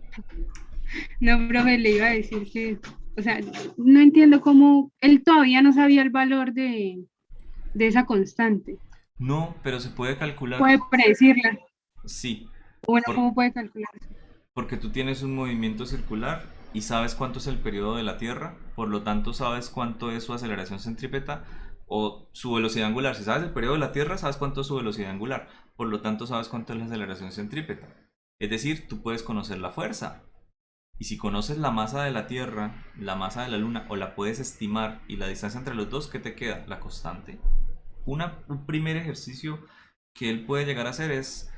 no, profe, le iba a decir que, o sea, no entiendo cómo él todavía no sabía el valor de esa constante.
No, pero se puede calcular.
¿Puede predecirla?
Sí,
Bueno,
por-
¿cómo puede calcular eso?
porque tú tienes un movimiento circular y sabes cuánto es el periodo de la Tierra, por lo tanto sabes cuánto es su aceleración centrípeta o su velocidad angular. Si sabes el periodo de la Tierra, sabes cuánto es su velocidad angular, por lo tanto sabes cuánto es la aceleración centrípeta. Es decir, tú puedes conocer la fuerza. Y si conoces la masa de la Tierra, la masa de la Luna, o la puedes estimar y la distancia entre los dos, ¿qué te queda? La constante. Un primer ejercicio que él puede llegar a hacer es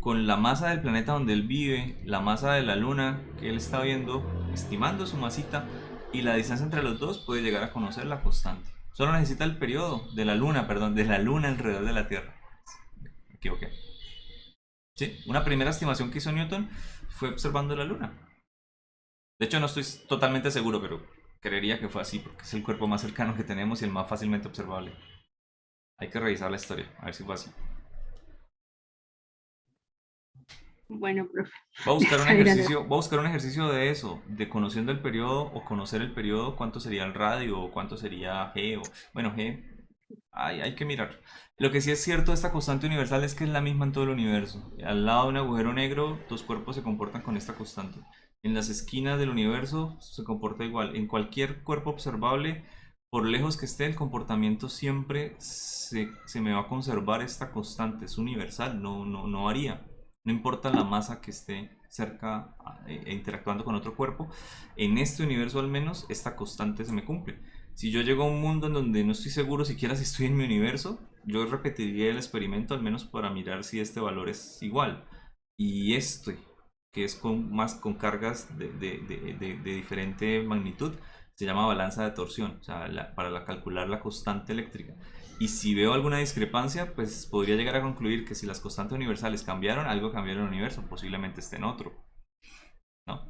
con la masa del planeta donde él vive, la masa de la luna que él está viendo, estimando su masita y la distancia entre los dos, puede llegar a conocer la constante. Solo necesita el periodo de la luna, perdón, de la luna alrededor de la Tierra. Me equivoqué. Sí, una primera estimación que hizo Newton fue observando la luna. De hecho, no estoy totalmente seguro, pero creería que fue así, porque es el cuerpo más cercano que tenemos y el más fácilmente observable. Hay que revisar la historia, a ver si fue así.
Bueno, profe.
Voy a buscar un
Esa era la-
ejercicio, voy a buscar un ejercicio de eso, de conociendo el periodo o conocer el periodo, cuánto sería el radio o cuánto sería G o bueno, G. Hay que mirar. Lo que sí es cierto de esta constante universal es que es la misma en todo el universo. Al lado de un agujero negro, dos cuerpos se comportan con esta constante. En las esquinas del universo se comporta igual. En cualquier cuerpo observable, por lejos que esté, el comportamiento siempre se me va a conservar esta constante. Es universal, no varía. No importa la masa que esté cerca interactuando con otro cuerpo. En este universo al menos, esta constante se me cumple. Si yo llego a un mundo en donde no estoy seguro siquiera si estoy en mi universo, yo repetiría el experimento al menos para mirar si este valor es igual. Y este, que es con cargas de diferente magnitud, se llama balanza de torsión, o sea, para calcular la constante eléctrica. Y si veo alguna discrepancia, pues podría llegar a concluir que si las constantes universales cambiaron, algo cambió en el universo, posiblemente esté en otro. ¿No?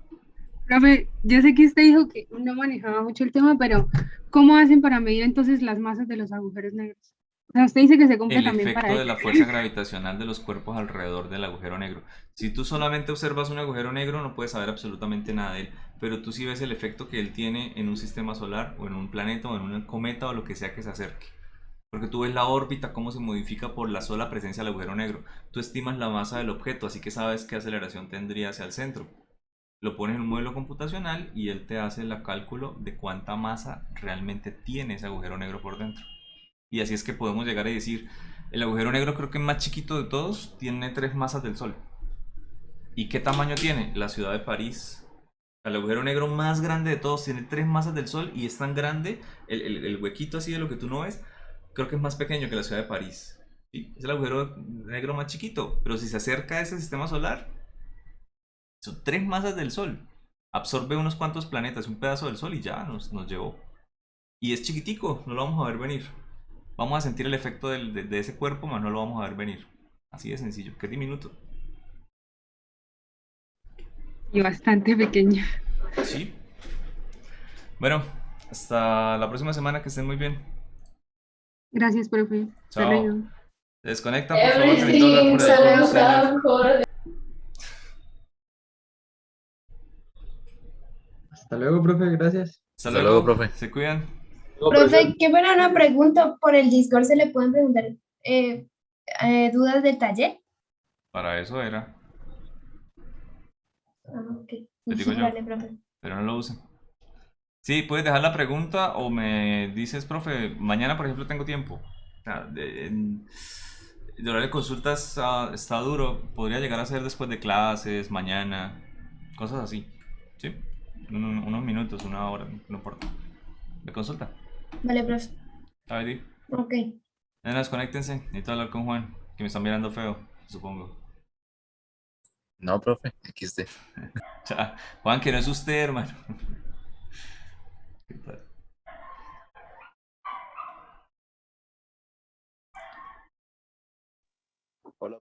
Profe, yo sé que usted dijo que no manejaba mucho el tema, pero ¿cómo hacen para medir entonces las masas de los agujeros negros? O sea, usted dice que se cumple
El
también para
efecto de
él.
la fuerza gravitacional de los cuerpos alrededor del agujero negro. Si tú solamente observas un agujero negro, no puedes saber absolutamente nada de él, pero tú sí ves el efecto que él tiene en un sistema solar o en un planeta o en un cometa o lo que sea que se acerque. Porque tú ves la órbita, cómo se modifica por la sola presencia del agujero negro. Tú estimas la masa del objeto, así que sabes qué aceleración tendría hacia el centro. Lo pones en un modelo computacional y él te hace el cálculo de cuánta masa realmente tiene ese agujero negro por dentro. Y así es que podemos llegar a decir, el agujero negro creo que es más chiquito de todos, tiene 3 masas del Sol. ¿Y qué tamaño tiene? La ciudad de París. El agujero negro más grande de todos tiene 3 masas del Sol y es tan grande, el huequito así de lo que tú no ves, creo que es más pequeño que la ciudad de París. ¿Sí? Es el agujero negro más chiquito, pero si se acerca a ese sistema solar, son 3 masas del Sol. Absorbe unos cuantos planetas, un pedazo del Sol y ya nos llevó. Y es chiquitico, no lo vamos a ver venir. Vamos a sentir el efecto de ese cuerpo, mas no lo vamos a ver venir. Así de sencillo, que es diminuto.
Y bastante pequeño.
Sí. Bueno, hasta la próxima semana, que estén muy bien.
Gracias, profe. Hasta
Chao.
luego.
Se desconecta, por favor, que necesito hablar por ahí con ustedes.
Hasta luego, profe, gracias.
Hasta
Hasta luego,
luego,
profe.
se cuidan.
No, profesor.
Profe, qué buena una pregunta. Por el Discord se le pueden preguntar dudas del taller.
Para eso era,
Ah, ok.
les digo yo,
Vale, profe.
pero no lo usen. Sí, puedes dejar la pregunta o me dices, profe, mañana, por ejemplo, tengo tiempo. O sea, el horario de consulta está duro, podría llegar a ser después de clases, mañana, cosas así. ¿Sí? Unos minutos, una hora, no importa. ¿Me consulta?
Vale, profe.
A ver,
Ok.
nenas, conéctense. Necesito hablar con Juan, que me está mirando feo, supongo.
No, profe, XD.
Ya, Juan, que no es usted, hermano. ¿Qué tal?
Hola.